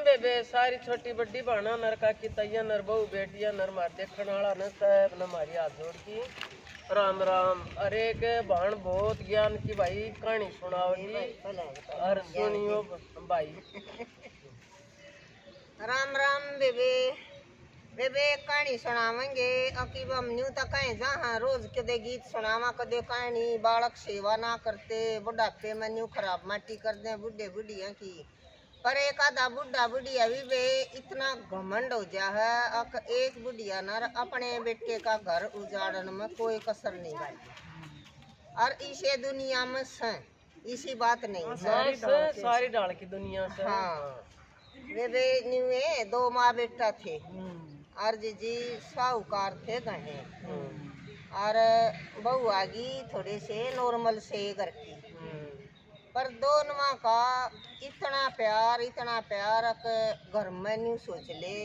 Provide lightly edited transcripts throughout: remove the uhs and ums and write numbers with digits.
बेबे सारी छोटी बड़ी भाना नर काकी तैया नर बहु बेटिया नर मार देखने वाला न साहब न मारी हाथ जोड़ की राम राम। अरे के भाण बहुत ज्ञान की भाई कहानी सुनाओ जी और सुनियो भाई। राम राम बेबे बेबे कहानी सुनावेंगे अकीब हम न्यू तक कहें जहाँ रोज कदे गीत सुनावा कदे कहानी बालक सेवा ना करते बुढ़ापे में न्यू खराब माटी कर दे बुढ़े बुढ़िया की। पर एक आधा बुढ़ा बुढ़िया भी वे इतना घमंड हो जा है अक एक बुढ़िया नर अपने बेटे का घर उजाड़न में कोई कसर नहीं डाली। और इसे दुनिया में से इसी बात नहीं सारी डाल की दुनिया से। हाँ बेबे न्यूए दो माँ बेटा थे और जी साहूकार थे गहे और बहू आगी थोड़े से नॉर्मल से घर की। पर दोनों का इतना प्यार घर में न्यू सोच ले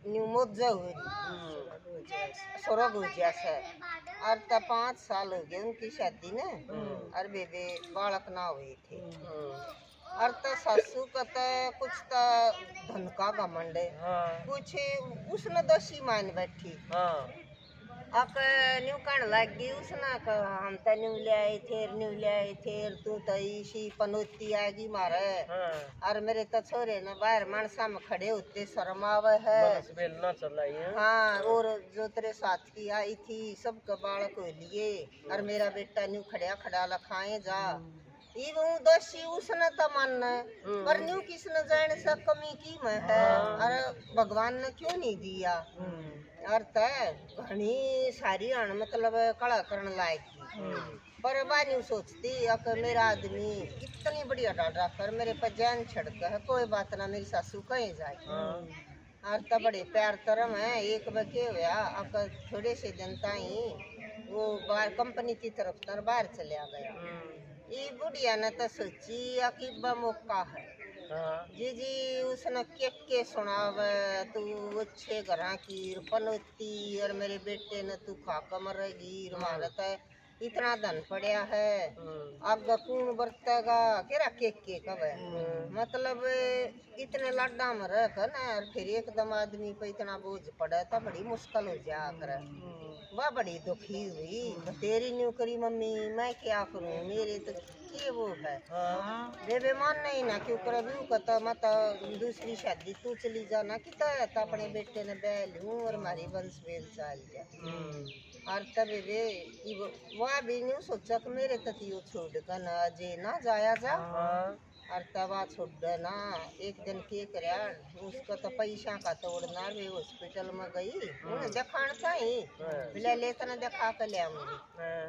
न्यू मुज्जा हुए स्वर्ग हो जैसा। और तब 5 साल हो गए उनकी शादी ने और बेबे बालक ना हुए थे। और तो सासू कहता कुछ तो धन का घमंड कुछ उसने दोषी मान बैठी। अक न्यू कहने लग गई उसने हम तो न्यू ले आए थे तू तो इसी पनौती आएगी मारे। और मेरे तो छोरे ने बाहर मानसा में खड़े होते शर्म आवे है। हाँ और जो तेरे साथ की आई थी सबके बालक हो लिए और मेरा बेटा न्यू खड़ा लखाए जा दोषी उसने तो मानना पर न्यू किसने जाने से कमी की मैं है। अरे भगवान ने क्यों नहीं दिया। और तय घनी सारी अण मतलब कला करने लायक की। पर बानी सोचती अगर मेरा आदमी इतनी बढ़िया डाल कर मेरे पर जान छड़क है कोई बात ना मेरी सासू कहीं जाए। और तब बड़े प्यार तरम है एक बके हुआ अगर थोड़े से जनता ही वो बाहर कंपनी की तरफ तर बाहर चले आ गया। ये बुढ़िया ने तो सोची अकीबा मौका है जी उसने के सुनावे तू अच्छे घरा की पनौती और मेरे बेटे ने तू खाका मरेगी मारत है इतना धन पड़या है आग कौन बरतेगा केरा के कब है। मतलब इतने लाडा में रख ना और फिर एकदम आदमी पे इतना बोझ पड़ा तो बड़ी मुश्किल हो जा कर वह बड़ी दुखी हुई। तेरी न्यू करी मम्मी मैं क्या करूं मेरे तो ये वो है बेबे मान नहीं ना क्यों कर कहता मत दूसरी शादी तू चली जाना कि तो अपने बेटे ने बह लूं और हमारी वंश वेद चाल जा। और तब बेबे वह भी नहीं सोचा कि मेरे तथियो छोड़ कर ना जे ना जाया जा। और तवा छोड़ ना एक दिन के करया उसको तो पैसा का तोड़ना वे हॉस्पिटल में गई उन्हें दिखान था ही ले लेता ना दिखा कर ले आऊंगी।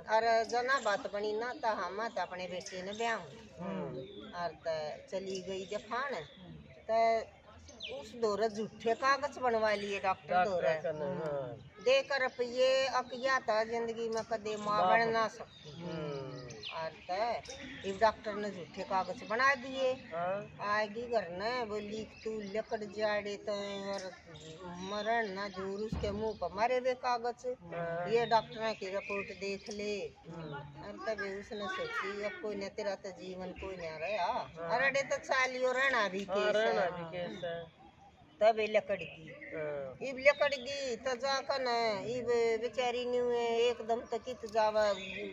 और जना बात बनी ना तो हम अपने बेटे ने ब्याह और चली गई दिखान तो उस दौरे झूठे कागज बनवा लिए डॉक्टर दौरे देकर रुपये अकिया था जिंदगी में कदे माँ बन ना सकती। और डॉक्टर ने झूठे कागज बना दिए आएगी घर ने बोली तू लकड़ जाड़े तो और मरण ना दूर उसके मुंह पर मारे हुए कागज ये डॉक्टर की रिपोर्ट देख ले। और तभी उसने सोची अब कोई न तेरा तो जीवन कोई न रहा अरे तो चालियो रहना भी केस तब लकड़ गई इब लकड़ गई तो जाकर न इब बेचारी न्यू एकदम तो कित जावा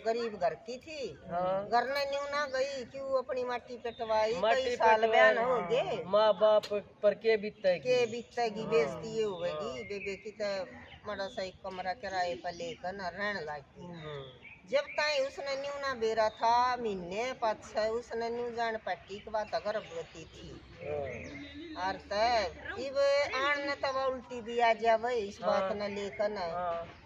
गरीब घर की थी घर ने न्यू ना गई क्यों अपनी माटी पेटवाई कई साल बयान हो गए माँ बाप पर के बीतेगी बेइज्जती होगी बेबे की तो बड़ा सा एक कमरा किराए पर लेकर न रहने लगी। जब ताई उसने न्यू ना बेरा था महीने 5-6 उसने न्यू जान पट्टी के बात गर्भवती थी। और तब इब आन न तब उल्टी भी आ जावे इस बात न लेकर न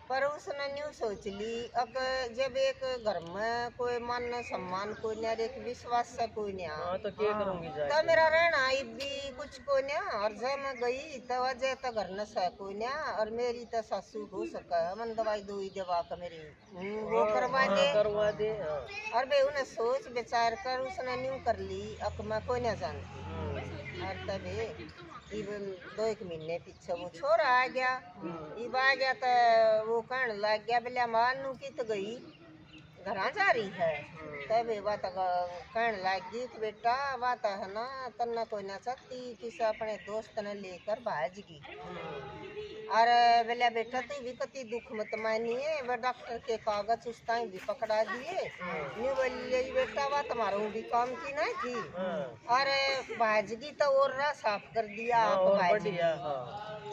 पर उसने न्यू सोच ली अब जब एक घर में कोई मान सम्मान कोई नहीं एक विश्वास से कोई नहीं तो क्या करूंगी तो मेरा रहना भी कुछ कोई नहीं। और जब मैं गई तो वजह तो घर न सह कोई नहीं और मेरी तो सासू हो सका मन दवाई दो दवा का मेरी वो करवा दे। और भाई उन्हें सोच विचार कर उसने न्यू कर ली अब मैं कोई नहीं जानती। और तभी 2-1 महीने पीछे वो छोरा आ गया इब आ गया तो वो कहने लग गया बोले मानू की तो गई घर जा रही है तब बात कहने लगी कि बेटा बात है ना तन्ना कोई ना सकती किसी अपने दोस्त ने लेकर भाजगी और बोला बेटा तू भी कति दुख मत मानिए वह डॉक्टर के कागज उस टाइम भी पकड़ा दिए न्यू बोलिए बेटा बात तुम्हारा भी काम की ना थी और भाजगी तो और रहा साफ कर दिया आप भाजगी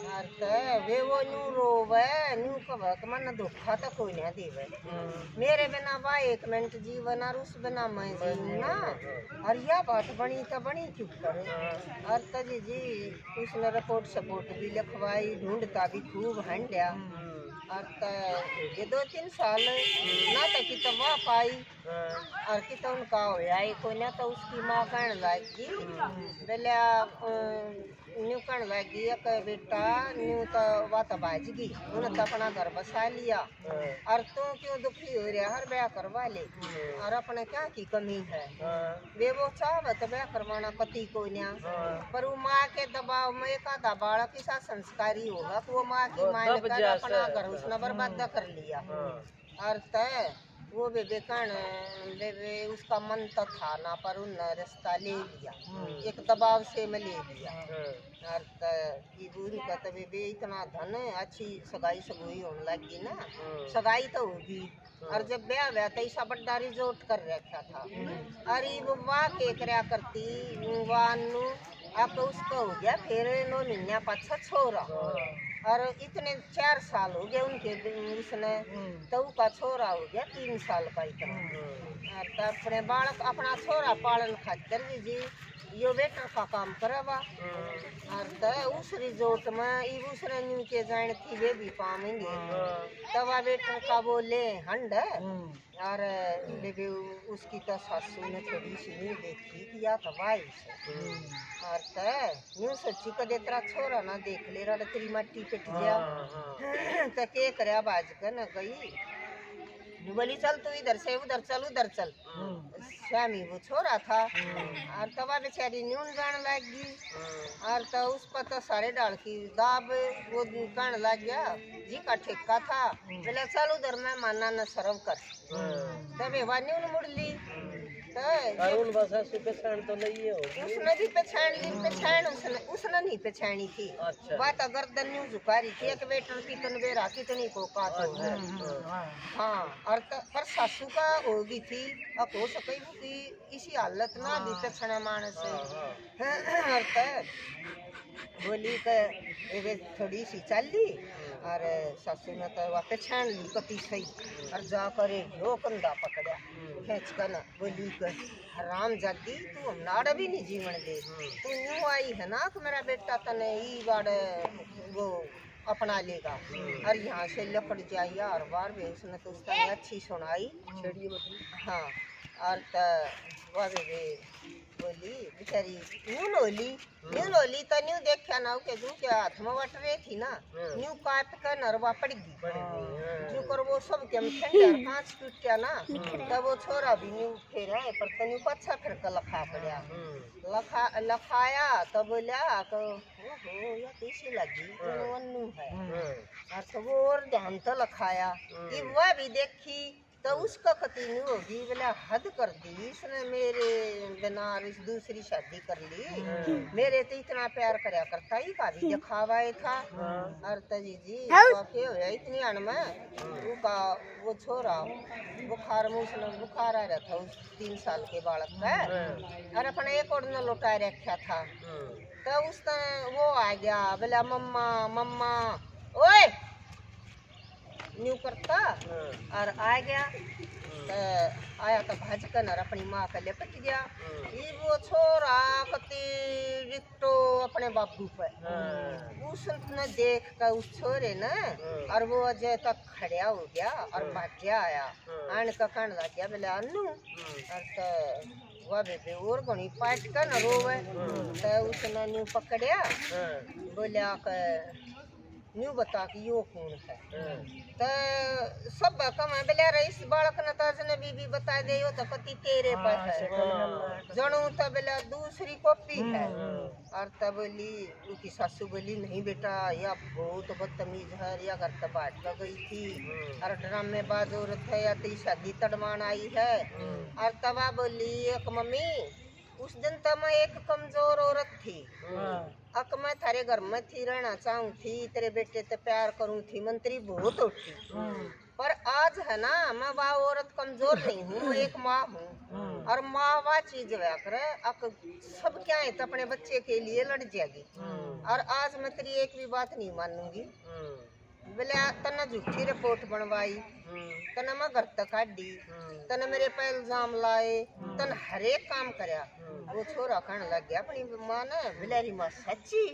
और वे वो न्यू रोवे न्यू कब मन धोखा तो कोई ना देवे मेरे बिना बा 1 मिनट जीवन और उस बिना मैं जीऊँ ना और यह बात बनी तो बनी चुप करे और तजी जी उसने रिपोर्ट सपोर्ट भी लिखवाई ढूंढता भी खूब हंडिया और ये 2-3 साल ना तो कि तो वाह पाई और कि तो उनका होया कोई ना तो उसकी माँ कहने लगी बोलिया न्यू कहने लगी कि बेटा न्यू तो बात बाजगी उन्हें तो अपना घर बसा लिया और तू क्यों दुखी हो रहा हर ब्याह करवा ले और अपने क्या की कमी है वे वो चाह तो ब्याह करवाना पति को ना पर वो माँ के दबाव में एक आधा बालक ऐसा संस्कारी होगा कि वो माँ की मान कर अपना घर उसने बर्बाद कर लिया और तय वो बेबेकण बेबे उसका मन तो था ना पर उन रास्ता ले लिया एक दबाव से मैं ले लिया और उनका तो बेबे इतना धन अच्छी सगाई सगोई होने लगी ना सगाई तो होगी और जब ब्याह हुआ तो ऐसा बड़ा रिजोर्ट कर रखा था अरे वो वाह के करया करती वानू अब उसको हो गया फिर नो निन्या पाछा छोरा और इतने 4 साल हो गए उनके उसने तो का छोरा हो गया 3 साल का इतना तो अपने बालक अपना छोरा पालन खातिर जी यो वेटर का काम करवा और तो उस रिजोर्ट में उसने न्यू के जान थी वे भी पाएंगे तब वेटर का बोले हंड और बेबी उसकी तो सासू ने थोड़ी सी नहीं देखी कि या कबाई और तो न्यू सोची कदे तेरा छोरा ना देख ले रहा तेरी मट्टी पिट गया तो के करे बाज कर न गई बोली चल तू इधर से उधर चल स्वामी वो छोरा था और तबा बेचारी न्यून जाने लगी और तो उस पर तो सारे डाल की दाब वो कहने लग गया जी का ठेका था बोले चल उधर मैं माना न शर्म कर तबे वह न्यून मुड़ ली अरुण बसा से पहचान तो नहीं होगी उसने भी पहचान ली उसने नहीं पहचानी थी बात अगर दन्यू झुकारी थी एक वेटर की तनवेरा कितनी को का हाँ और पर सासू का होगी थी अब हो सके कि इसी हालत ना भी पहचाना मानस और बोली के थोड़ी सी चल ली और सासू ने तो वह पहचान ली कति सही और जा करे जो कंधा पकड़ा खींच कर ना बोली कर हराम जादी तू हम नाड़ भी नहीं जीवन दे तू यूं आई है ना कि मेरा बेटा तने ई बाड़ वो अपना लेगा और यहाँ से लपट जाइए हर बार भी उसने तो उसका अच्छी सुनाई हाँ और वह बोली बेचारी न्यू लोली तो न्यू देखा ना के जू के हाथ में वट रही थी ना न्यू काट कर नरवा पड़ गई जो कर वो सब के ठंडा कांच टूट गया ना तब वो छोरा भी न्यू फिर है पर तन्यू पच्छा फिर का लखा पड़ा लखाया तो बोला तो ओहो ये कैसी लगी तो वन्नू है और तो वो और ध्यान तो लखाया ये वह भी देखी तो उसका कतीनी होगी बोला हद कर दी इसने मेरे बिना दूसरी शादी कर ली मेरे तो इतना प्यार करया करता ही का भी दिखावाए था और तजी जी होया इतनी अण में का वो छोरा बुखार में उसने बुखार आ रहा था उस 3 साल के बालक का और अपने एक और ने लौटा रखा था तो उस वो आ गया बोला मम्मा ओए न्यू करता और आ गया आया तो भाज कर अपनी माँ का लिपट गया ये वो छोरा कति रिक्टो अपने बापू पे उसने देख कर उस छोरे ने और वो अजय तक खड़ा हो गया और भाग्या आया आन का कहने लग गया बोले अन्नू और तो वह बेबे और घनी पाट कर न रोवे तो उसने न्यू पकड़िया बोलिया न्यू बता कि यो कौन है। तो सब कम बेला रईस बालक न तजने बीबी बता दे यो तो पति तेरे पर है जनू तो बेला दूसरी कॉपी है। और तब बोली उसकी सासू बोली नहीं बेटा या बहुत बदतमीज है या घर तक बाट कर गई थी और ड्रामे बाज औरत है या तेरी शादी तड़मान आई है। और तबा बोली एक मम्मी उस दिन तो मैं एक कमजोर औरत थी अक मैं थारे घर में थी रहना चाहूँ थी तेरे बेटे से प्यार करूँ थी मंत्री बहुत उठी पर आज है ना मैं वह औरत कमजोर नहीं हूँ मैं एक माँ हूँ और माँ वह चीज कर अक सब क्या है तो अपने बच्चे के लिए लड़ जाएगी और आज मैं तेरी एक भी बात नहीं मानूंगी। बोले तना झूठी रिपोर्ट बनवाई तना मैं घर तक काटी तना मेरे पे इल्जाम लाए तन हर एक काम करया। वो छोरा कहने लग गया अपनी माँ ने बिलारी माँ सच्ची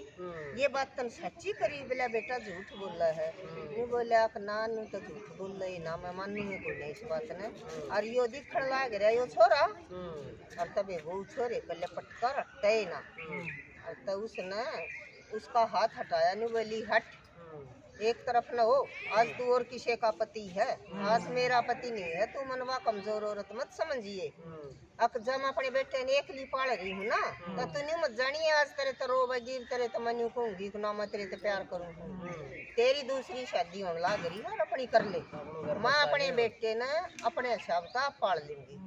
ये बात तन सच्ची करी बोला बेटा झूठ बोल रहा है। नहीं बोला ना नू तो झूठ बोल रही ना मैं मानूंगी कोई नहीं इस बात ने। और यो दिखण लाग रहा यो छोरा और तबे वो छोरे पहले पटकर हटे ना और तो उसने उसका हाथ हटाया नहीं बोली हट एक तरफ न हो आज तू और किसी का पति है आज मेरा पति नहीं है तू मनवा कमजोर औरत मत समझिए। अब जब मैं अपने बेटे ने एक ली पाल रही हूँ ना तो तू नहीं मत जानिए आज तेरे तो रो बगीर तेरे तो मनु कहूंगी ना मैं तेरे तो प्यार करूंगी तेरी दूसरी शादी होने लग रही है अपनी कर ले मैं अपने बेटे ने अपने हिसाब का पाल लूंगी।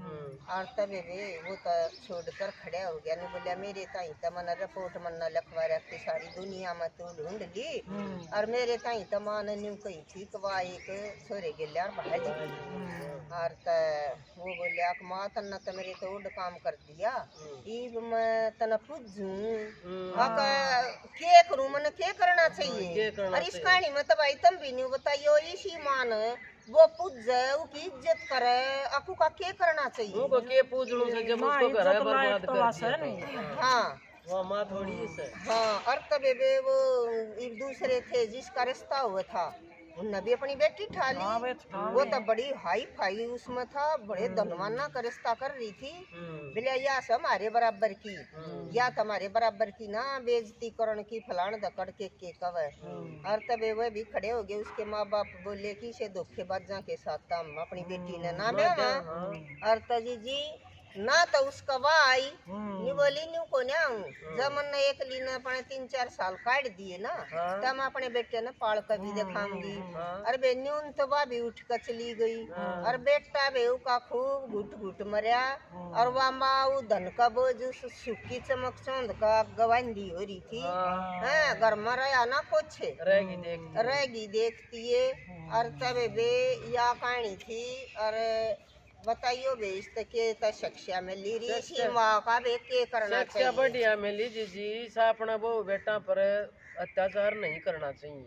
और तबे वे वो तो छोड़कर खड़े हो गया नहीं बोलिया मेरे ताई तो मन रिपोर्ट मन लिखवा रखती सारी दुनिया में तू ढूंढ ली और मेरे ताई तो मान न्यू कही थी कि वह एक छोरे गिले और भाज और वो बोलिया कि माँ तन्ना तो मेरे तो उड़ काम कर दिया इब मैं तना पूछूं के करूं मन के करना चाहिए। और इस कहानी में तो भाई तुम भी नहीं बताइयो इसी मान वो पूजे उसकी इज्जत करे आपको का के करना चाहिए उनको के पूजणू से जब उसको घर है बर्बाद कर दिया। हाँ वो माँ थोड़ी से हाँ और तबे वे वो एक दूसरे थे जिसका रिश्ता हुआ था उनने भी अपनी बेटी ठा ली वो तो बड़ी हाई फाई उसमें था बड़े धनवाना का रिश्ता कर रही थी बोले या से हमारे बराबर की या तुम्हारे बराबर की ना बेइज्जती करण की फलान दकड़ के कवे। और तबे वह भी खड़े हो गए उसके माँ बाप बोले कि से धोखेबाजा के साथ हम अपनी बेटी ने ना ब्याह और तजी जी ना तो उसका वाह आई नहीं बोली न्यू को ना जब मन ने एक ली ने अपने 3-4 साल काट दिए ना तब मैं अपने बेटे ने पाल कर भी दिखाऊंगी। और बे न्यून तो वह भी उठ कर चली गई और बेटा बेऊ का खूब घुट घुट मरिया और वह माँ वो धन का बोझ सुखी चमक चौंध का गवांधी हो रही थी है घर में रहा ना कुछ रहेगी देखती है। और तब बे या कहानी थी और बताइयो बेस के शिक्षा में ली रही सी माँ का बे के करना चाहिए बढ़िया मिली जी सा अपना वो बेटा पर अत्याचार नहीं करना चाहिए।